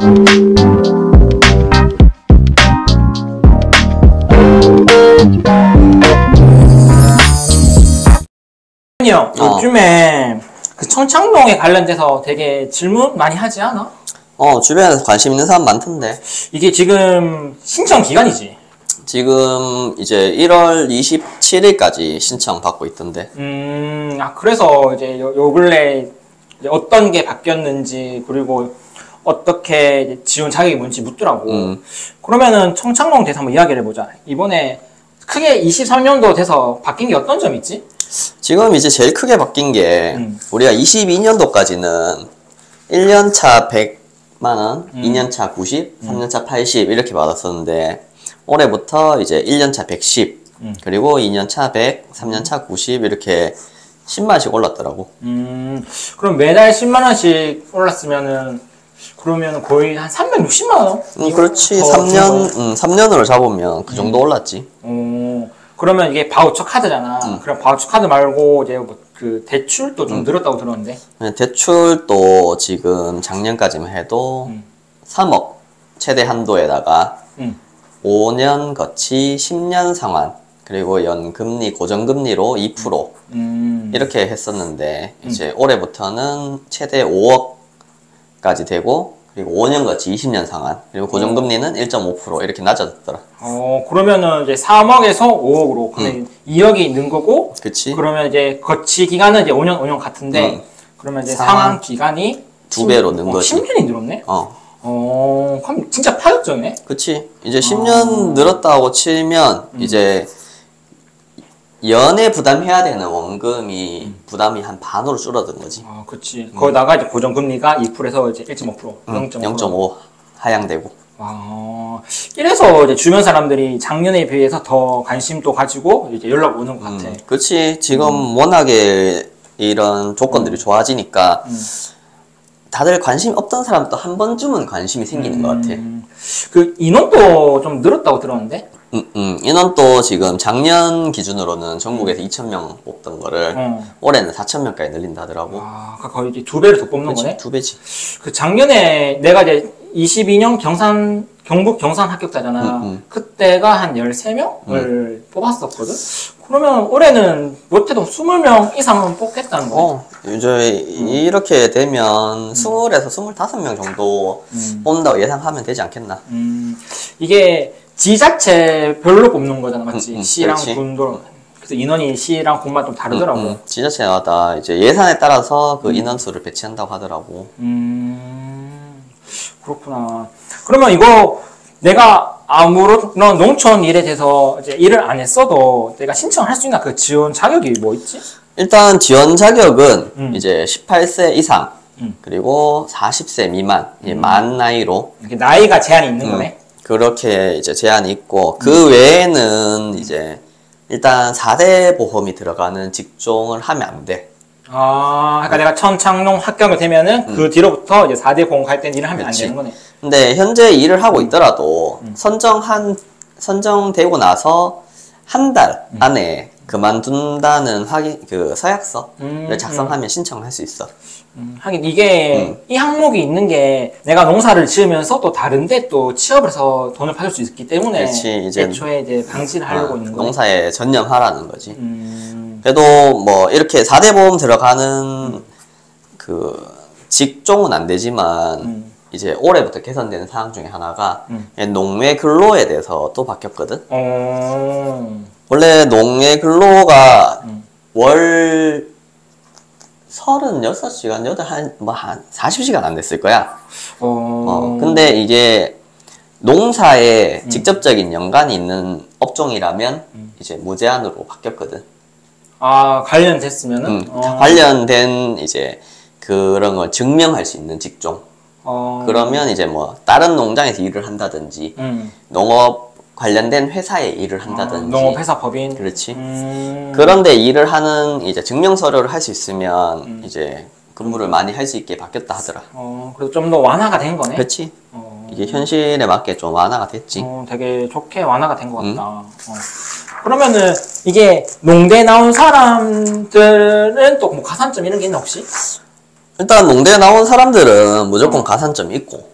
형, 요즘에 그 청창동에 관련돼서 되게 질문 많이 하지 않아? 주변에서 관심 있는 사람 많던데. 이게 지금 신청 기간이지? 지금 이제 1월 27일까지 신청 받고 있던데. 그래서 이제 요 근래 이제 어떤 게 바뀌었는지, 그리고 어떻게 이제 지원 자격이 뭔지 묻더라고. 그러면은 청창동 대해서 한번 이야기를 해보자. 이번에 크게 23년도 돼서 바뀐 게 어떤 점이 있지? 지금 이제 제일 크게 바뀐 게 우리가 22년도까지는 1년차 100만원, 2년차 90, 3년차 80 이렇게 받았었는데 올해부터 이제 1년차 110, 그리고 2년차 100, 3년차 90 이렇게 10만원씩 올랐더라고. 그럼 매달 10만원씩 올랐으면은 그러면 거의 한 360만원? 그렇지. 3년으로 잡으면 그 정도 올랐지. 그러면 이게 바우처 카드잖아. 그럼 바우처 카드 말고 이제 뭐 그 대출도 좀 늘었다고 들었는데. 대출도 지금 작년까지만 해도 3억 최대 한도에다가 5년 거치 10년 상환 그리고 연금리 고정금리로 2% 이렇게 했었는데 이제 올해부터는 최대 5억까지 되고 그리고 5년 거치 20년 상환 그리고 고정금리는 1.5% 이렇게 낮아졌더라. 그러면은 이제 3억에서 5억으로 그러면 2억이 는 거고. 그치. 그러면 이제 거치 기간은 이제 5년 같은데 그러면 이제 상환 기간이 2배로 는 거지. 10년이 늘었네. 그럼 진짜 파격적이네. 그치. 이제 10년 늘었다고 치면 이제 연에 부담해야 되는 원금이 부담이 한 반으로 줄어든 거지. 그치. 거기다가 이제 고정금리가 2%에서 이제 1.5%, 0.5 하향되고. 이래서 이제 주변 사람들이 작년에 비해서 더 관심도 가지고 이제 연락 오는 것 같아. 그치. 지금 워낙에 이런 조건들이 좋아지니까 다들 관심 없던 사람도 한 번쯤은 관심이 생기는 것 같아. 그 인원도 좀 늘었다고 들었는데? 인원도 지금 작년 기준으로는 전국에서 2,000명 뽑던 거를 올해는 4,000명까지 늘린다 하더라고. 거의 이제 2배를 더 뽑는 그치, 거네? 2배지. 그 작년에 내가 이제 22년 경북 경산 합격자잖아. 그때가 한 13명을 뽑았었거든? 그러면 올해는 못해도 20명 이상은 뽑겠다는 거야. 이제 이렇게 되면 20에서 25명 정도 뽑는다고 예상하면 되지 않겠나. 이게 지자체별로 뽑는 거잖아, 맞지? 시랑 그렇지. 군도. 그래서 인원이 시랑 군마다 좀 다르더라고. 지자체마다 이제 예산에 따라서 그 인원수를 배치한다고 하더라고. 그렇구나. 그러면 이거 내가 아무런 농촌 일에 대해서 이제 일을 안 했어도 내가 신청할 수 있나? 그 지원 자격이 뭐 있지? 일단 지원 자격은 이제 18세 이상 그리고 40세 미만 만 나이로 이렇게 나이가 제한이 있는 거네. 그렇게 이제 제한이 있고 그 외에는 이제 일단 4대 보험이 들어가는 직종을 하면 안 돼. 그러니까 내가 청창농 합격을 되면은 그 뒤로부터 이제 4대 보험 갈 때는 일을 하면 안 되는 거네. 근데 현재 일을 하고 있더라도 선정되고 나서 한 달 안에 그만둔다는 그 서약서를 작성하면 신청을 할 수 있어. 하긴 이게 이 항목이 있는 게 내가 농사를 지으면서 또 다른데 또 취업을 해서 돈을 받을 수 있기 때문에 그렇지, 이제 애초에 이제 방지를 하려고 있는 거네. 농사에 전념하라는 거지. 그래도 뭐 이렇게 4대 보험 들어가는 그 직종은 안 되지만 이제 올해부터 개선되는 사항 중에 하나가 농외 근로에 대해서 또 바뀌었거든. 원래 농외 근로가 월 36시간, 한 40시간 안 됐을 거야. 근데 이게 농사에 직접적인 연관이 있는 업종이라면 이제 무제한으로 바뀌었거든. 관련됐으면은? 관련된 이제 그런 걸 증명할 수 있는 직종. 그러면 이제 뭐 다른 농장에서 일을 한다든지 농업 관련된 회사에 일을 한다든지 농업회사 법인. 그렇지. 그런데 일을 하는 이제 증명서류를 할 수 있으면 이제 근무를 많이 할 수 있게 바뀌었다 하더라. 그래서 좀 더 완화가 된 거네. 그렇지. 이게 현실에 맞게 좀 완화가 됐지. 되게 좋게 완화가 된 것 같다. 그러면은 이게 농대 나온 사람들은 또 뭐 가산점 이런 게 있나 혹시? 일단 농대에 나온 사람들은 무조건 가산점이 있고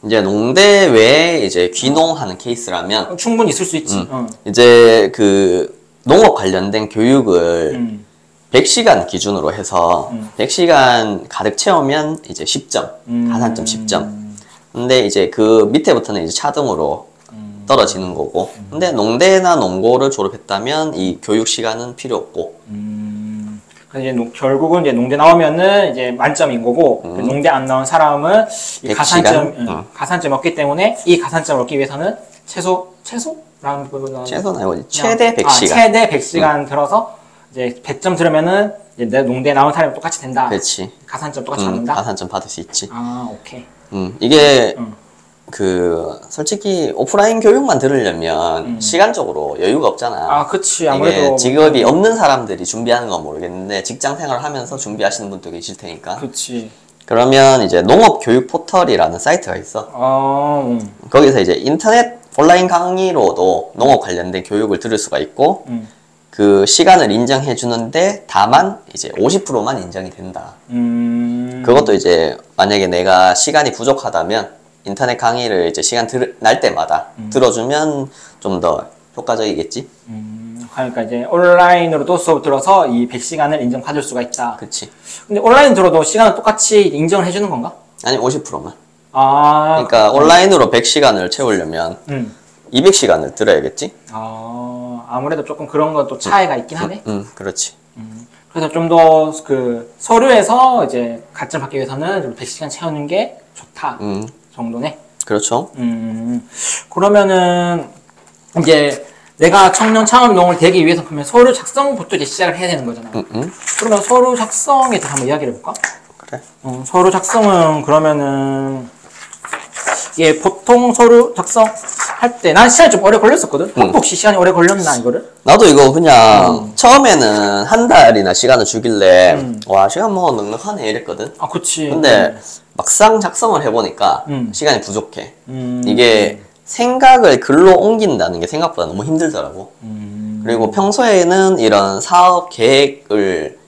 이제 농대 외에 이제 귀농하는 케이스라면 충분히 있을 수 있지. 이제 그 농업 관련된 교육을 100시간 기준으로 해서 100시간 가득 채우면 이제 10점, 가산점 10점. 근데 이제 그 밑에부터는 이제 차등으로 떨어지는 거고. 근데 농대나 농고를 졸업했다면 이 교육 시간은 필요 없고. 그래서 이제 결국은 이제 농대 나오면은 이제 만점인 거고 농대 안 나온 사람은 이 가산점이 없기 때문에 이 가산점을 얻기 위해서는 최소라는 부분은 최소는 아니고 최대 100시간. 최대 100시간 들어서 이제 100점 들으면은 이제 내 농대 나온 사람이 똑같이 된다. 그렇지. 가산점 똑같이 받는다. 가산점 받을 수 있지. 아, 오케이. 이게 그 솔직히 오프라인 교육만 들으려면 시간적으로 여유가 없잖아. 아, 그치. 아무래도 이게 직업이 없는 사람들이 준비하는 건 모르겠는데 직장 생활을 하면서 준비하시는 분도 계실 테니까. 그치. 그러면 이제 농업 교육 포털이라는 사이트가 있어. 거기서 이제 인터넷 온라인 강의로도 농업 관련된 교육을 들을 수가 있고 그 시간을 인정해 주는데 다만 이제 50%만 인정이 된다. 그것도 이제 만약에 내가 시간이 부족하다면 인터넷 강의를 이제 시간 날 때마다 들어주면 좀 더 효과적이겠지. 그러니까 이제 온라인으로도 수업 들어서 이 100시간을 인정받을 수가 있다. 그치. 근데 온라인 들어도 시간을 똑같이 인정을 해주는 건가? 아니 50%만. 아, 그러니까 온라인으로 100시간을 채우려면 200시간을 들어야겠지. 아무래도 조금 그런 것도 차이가 있긴 하네. 그렇지. 그래서 좀 더 그 서류에서 이제 가점 받기 위해서는 좀 100시간 채우는 게 좋다 정도네. 그렇죠. 그러면은 이제 내가 청년 창업농을 되기 위해서 그러면 서류 작성부터 이제 시작을 해야 되는 거잖아. 그러면 서류 작성에 대해서 한번 이야기를 해볼까? 그래. 서류 작성은 그러면은 이게 보통 서류 작성할 때 난 시간이 좀 오래 걸렸었거든. 혹시 시간이 오래 걸렸나 이거를? 나도 이거 그냥 처음에는 한 달이나 시간을 주길래 와 시간 뭐 넉넉하네 이랬거든. 아, 그치. 근데 막상 작성을 해보니까 시간이 부족해. 이게 생각을 글로 옮긴다는 게 생각보다 너무 힘들더라고. 그리고 평소에는 이런 사업 계획을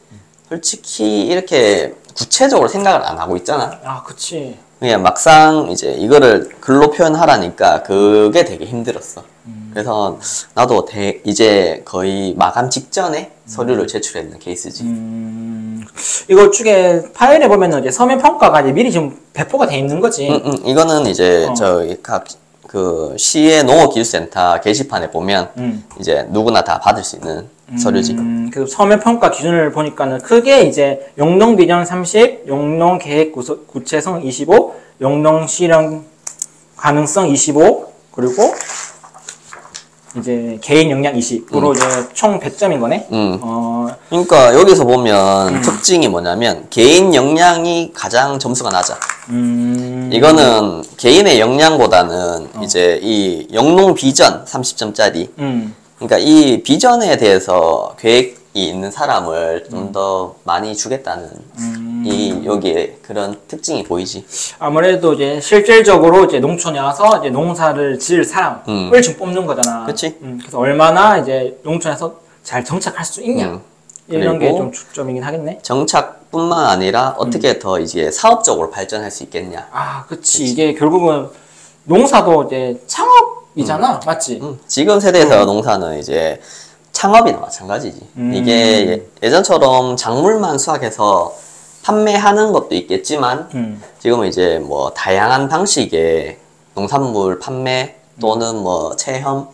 솔직히 이렇게 구체적으로 생각을 안 하고 있잖아. 아, 그치. 그냥 막상 이제 이거를 글로 표현하라니까 그게 되게 힘들었어. 그래서 나도 이제 거의 마감 직전에 서류를 제출했는 케이스지. 이거 쪽에 파일에 보면은 이제 서면 평가가 이제 미리 지금 배포가 돼 있는 거지. 이거는 이제 저희 각 그 시의 농업기술센터 게시판에 보면 이제 누구나 다 받을 수 있는 서류지. 그 서면 평가 기준을 보니까는 크게 이제 영농 비전 30, 영농 계획 구체성 25, 영농 실현 가능성 25, 그리고 이제 개인 역량 20으로 이제 총 100점인 거네. 그러니까 여기서 보면 특징이 뭐냐면 개인 역량이 가장 점수가 낮아. 이거는 개인의 역량보다는 이제 이 영농 비전 30점짜리. 그러니까 이 비전에 대해서 계획이 있는 사람을 좀 더 많이 주겠다는 이 여기에 그런 특징이 보이지. 아무래도 이제 실질적으로 이제 농촌에 와서 이제 농사를 지을 사람을 지금 뽑는 거잖아. 그렇지. 그래서 얼마나 이제 농촌에서 잘 정착할 수 있냐. 이런 게 좀 주점이긴 하겠네. 정착뿐만 아니라 어떻게 더 이제 사업적으로 발전할 수 있겠냐. 아, 그치. 이게 결국은 농사도 이제 창업이잖아. 맞지? 지금 세대에서 농사는 이제 창업이나 마찬가지지. 이게 예전처럼 작물만 수확해서 판매하는 것도 있겠지만 지금은 이제 뭐 다양한 방식의 농산물 판매 또는 뭐 체험,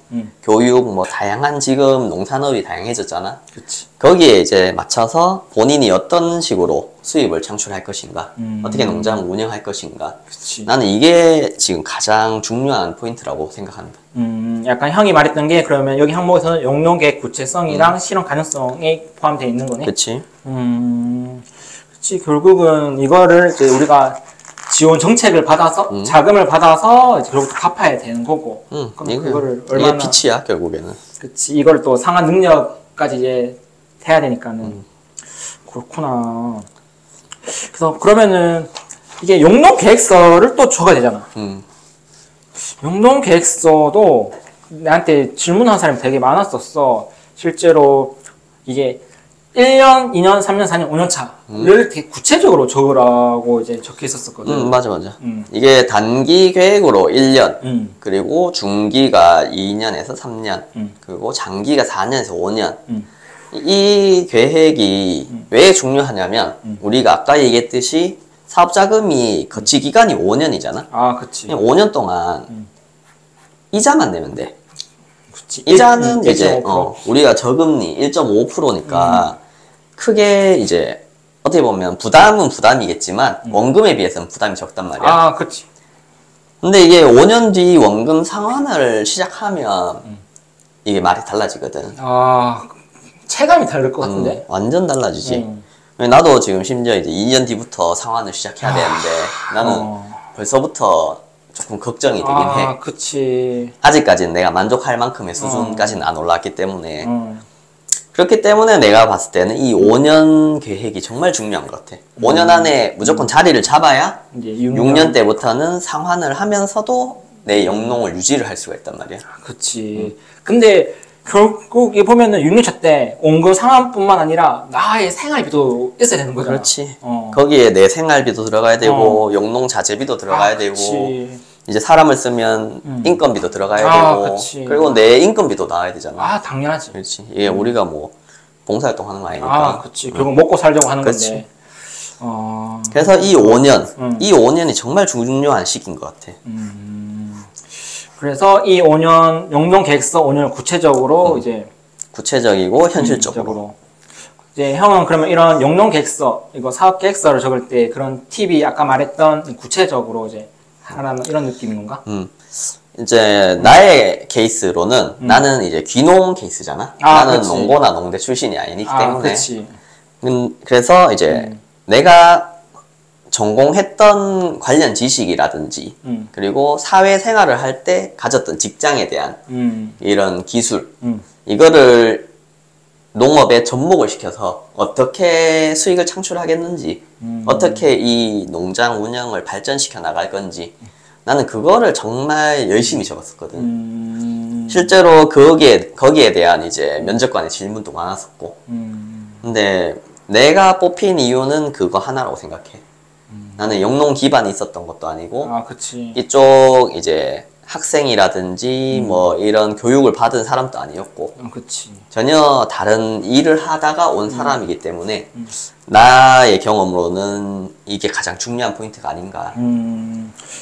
교육 뭐 다양한 지금 농산업이 다양해졌잖아. 그치. 거기에 이제 맞춰서 본인이 어떤 식으로 수입을 창출할 것인가, 어떻게 농장을 운영할 것인가. 그치. 나는 이게 지금 가장 중요한 포인트라고 생각합니다. 약간 형이 말했던 게 그러면 여기 항목에서는 영농계획 구체성이랑 실현 가능성이 포함되어 있는 거네. 그치. 그치. 결국은 이거를 이제 우리가 지원 정책을 받아서 자금을 받아서 이제 결국 갚아야 되는 거고. 그럼 그거를 얼마나 이게 빛이야 결국에는. 그치. 이걸 또 상한 능력까지 이제 해야 되니까는 그렇구나. 그래서 그러면은 이게 영농 계획서를 또 줘야 되잖아. 영농 계획서도 나한테 질문한 사람이 되게 많았었어. 실제로 이게 1년, 2년, 3년, 4년, 5년 차를 되게 구체적으로 적으라고 이제 적혀 있었거든. 맞아. 이게 단기 계획으로 1년, 그리고 중기가 2년에서 3년, 그리고 장기가 4년에서 5년. 이 계획이 왜 중요하냐면, 우리가 아까 얘기했듯이 사업 자금이 거치 기간이 5년이잖아. 아, 그치. 5년 동안 이자만 내면 돼. 그치. 이자는 이제 우리가 저금리 1.5%니까 크게 이제 어떻게 보면 부담은 부담이겠지만 원금에 비해서는 부담이 적단 말이야. 아, 그치. 근데 이게 5년 뒤 원금 상환을 시작하면 이게 말이 달라지거든. 아, 체감이 다를 것 같은데? 완전 달라지지. 나도 지금 심지어 이제 2년 뒤부터 상환을 시작해야 되는데 나는 벌써부터 조금 걱정이 되긴 해. 그치. 아직까지는 내가 만족할 만큼의 수준까지는 안 올라왔기 때문에. 그렇기 때문에 내가 봤을 때는 이 5년 계획이 정말 중요한 것 같아. 5년 안에 무조건 자리를 잡아야 이제 6년 때부터는 상환을 하면서도 내 영농을 유지를 할 수가 있단 말이야. 그치. 근데 결국 보면은 6년차 때 원금 상환뿐만 아니라 나의 생활비도 있어야 되는 거잖아. 그렇지. 거기에 내 생활비도 들어가야 되고 영농 자재비도 들어가야 되고 이제 사람을 쓰면 인건비도 들어가야 되고 그치. 그리고 내 인건비도 나와야 되잖아. 아, 당연하지. 그렇지. 이게 우리가 뭐 봉사활동 하는 거 아니니까. 그치. 결국 먹고 살자고 하는 그치. 건데. 그래서 이 5년, 이 5년이 정말 중요한 시기인 것 같아. 그래서 이 5년 영농 계획서 5년을 구체적으로 이제 구체적이고 현실적으로. 이제 형은 그러면 이런 영농 계획서, 이거 사업 계획서를 적을 때 그런 팁이 아까 말했던 구체적으로 이제 하라는 이런 느낌인 건가? 이제 나의 케이스로는 나는 이제 귀농 케이스잖아. 나는 그치. 농고나 농대 출신이 아니기 때문에. 그치. 그래서 이제 내가 전공했던 관련 지식이라든지 그리고 사회생활을 할 때 가졌던 직장에 대한 이런 기술 이거를 농업에 접목을 시켜서 어떻게 수익을 창출하겠는지 어떻게 이 농장 운영을 발전시켜 나갈 건지 나는 그거를 정말 열심히 적었었거든. 실제로 거기에 대한 이제 면접관의 질문도 많았었고 근데 내가 뽑힌 이유는 그거 하나라고 생각해. 나는 영농 기반이 있었던 것도 아니고 그치. 이쪽 이제 학생이라든지 뭐 이런 교육을 받은 사람도 아니었고 그치. 전혀 다른 일을 하다가 온 사람이기 때문에 나의 경험으로는 이게 가장 중요한 포인트가 아닌가.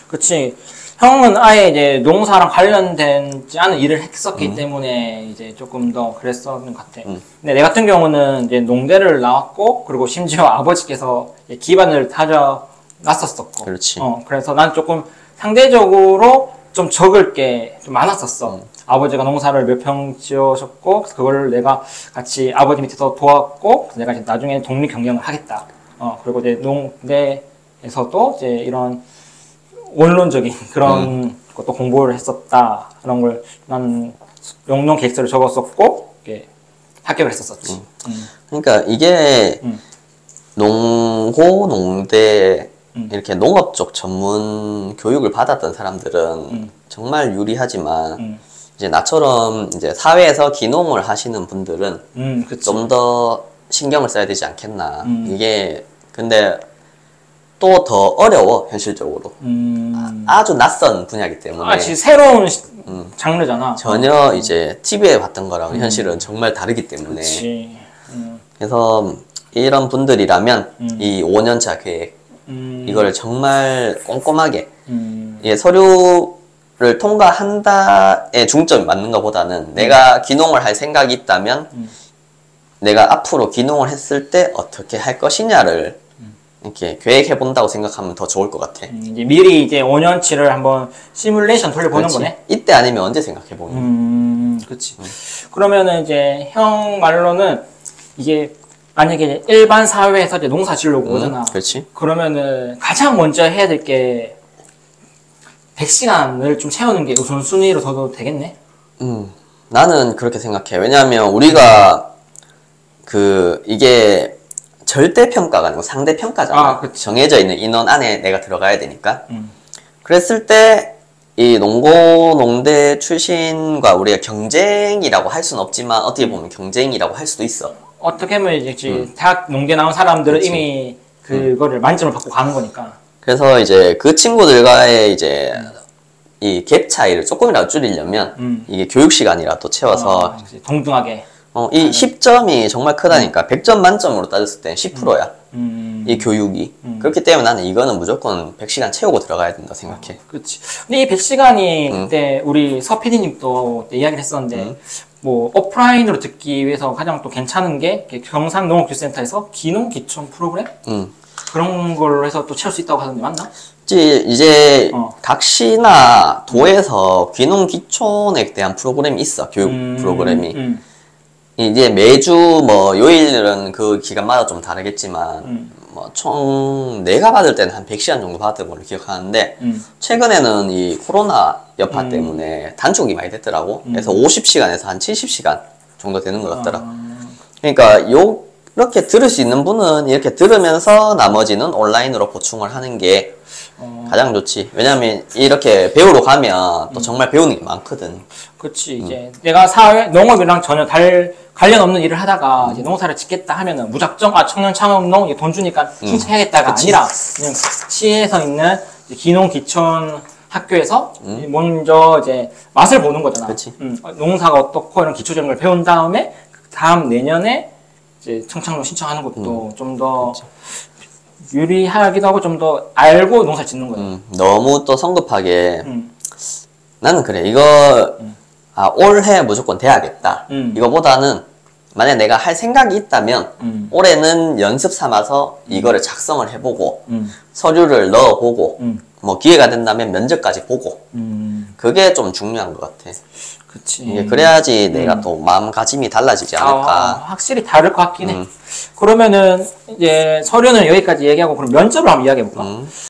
그치. 형은 아예 이제 농사랑 관련되지 않은 일을 했었기 때문에 이제 조금 더 그랬었는 것 같아. 근데 내 같은 경우는 이제 농대를 나왔고, 그리고 심지어 아버지께서 이제 기반을 다져놨었었고. 그렇지. 그래서 난 조금 상대적으로 좀 적을 게 좀 많았었어. 아버지가 농사를 몇 평 지으셨고, 그걸 내가 같이 아버지 밑에서 도왔고, 내가 이제 나중에 독립 경영을 하겠다. 그리고 이제 농대에서도 이제 이런 원론적인 그런 것도 공부를 했었다. 그런 걸 난 영농 계획서를 적었었고, 이렇게 합격을 했었었지. 그러니까 이게 농고, 농대 이렇게 농업 쪽 전문 교육을 받았던 사람들은 정말 유리하지만 이제 나처럼 이제 사회에서 기농을 하시는 분들은 좀 더 신경을 써야 되지 않겠나. 이게 근데 또 더 어려워 현실적으로. 아주 낯선 분야이기 때문에. 새로운 장르잖아. 전혀 이제 TV에 봤던 거랑 현실은 정말 다르기 때문에. 그치. 그래서 이런 분들이라면 이 5년차 계획 이거를 정말 꼼꼼하게 서류를 통과한다에 중점이 맞는 것보다는 내가 귀농을 할 생각이 있다면 내가 앞으로 귀농을 했을 때 어떻게 할 것이냐를 이렇게 계획해 본다고 생각하면 더 좋을 것 같아. 이제 미리 이제 5년치를 한번 시뮬레이션 돌려보는 그렇지. 거네. 이때 아니면 언제 생각해 보니? 그렇지. 그러면은 이제 형 말로는 이게 만약에 이제 일반 사회에서 이제 농사 지으려고 오잖아. 그렇지. 그러면은 가장 먼저 해야 될 게 100시간을 좀 채우는 게 우선순위로 둬도 되겠네? 나는 그렇게 생각해. 왜냐하면 우리가 이게 절대평가가 아니고 상대평가잖아. 정해져 있는 인원 안에 내가 들어가야 되니까. 그랬을 때 이 농고, 농대 출신과 우리가 경쟁이라고 할 수는 없지만 어떻게 보면 경쟁이라고 할 수도 있어. 어떻게 하면 이제 대학 농대 나온 사람들은 그치. 이미 그거를 만점을 받고 가는 거니까. 그래서 이제 그 친구들과의 이제 이 갭 차이를 조금이라도 줄이려면 이게 교육 시간이라도 채워서 동등하게. 이 10점이 정말 크다니까. 100점 만점으로 따졌을 때 10%야. 이 교육이. 그렇기 때문에 나는 이거는 무조건 100시간 채우고 들어가야 된다 생각해. 그렇지. 근데 이 100시간이 그때 우리 서 PD님도 이야기를 했었는데 뭐 오프라인으로 듣기 위해서 가장 또 괜찮은 게 경상농업기술센터에서 기농기촌 프로그램? 그런 걸로 해서 또 채울 수 있다고 하던데 맞나? 이제 각 시나 도에서 귀농귀촌에 대한 프로그램이 있어. 교육 프로그램이. 이제 매주 뭐 요일은 그 기간마다 좀 다르겠지만 뭐 총 내가 받을 때는 한 100시간 정도 받은 걸로 기억하는데 최근에는 이 코로나 여파 때문에 단축이 많이 됐더라고. 그래서 50시간에서 한 70시간 정도 되는 것 같더라. 그러니까 이렇게 들을 수 있는 분은 이렇게 들으면서 나머지는 온라인으로 보충을 하는 게 가장 좋지. 왜냐면 이렇게 배우러 가면 또 정말 배우는 게 많거든. 그렇지. 이제 내가 농업이랑 전혀 관련 없는 일을 하다가 이제 농사를 짓겠다 하면은 무작정 청년 창업농 돈 주니까 신청해야겠다가 아니라 그냥 시에서 있는 기농 기촌 학교에서 먼저 이제 맛을 보는 거잖아. 그치. 농사가 어떻고 이런 기초적인 걸 배운 다음에 다음 내년에 이제 청창농 신청하는 것도 좀 더 유리하기도 하고 좀 더 알고 농사 짓는 거예요. 너무 또 성급하게 나는 그래. 이거 올해 무조건 돼야겠다. 이거보다는 만약에 내가 할 생각이 있다면 올해는 연습 삼아서 이거를 작성을 해보고 서류를 넣어보고 뭐 기회가 된다면 면접까지 보고 그게 좀 중요한 것 같아. 그치. 이게 그래야지 내가 또 마음가짐이 달라지지 않을까. 확실히 다를 것 같긴 해. 그러면은 이제 서류는 여기까지 얘기하고 그럼 면접을 한번 이야기해 볼까?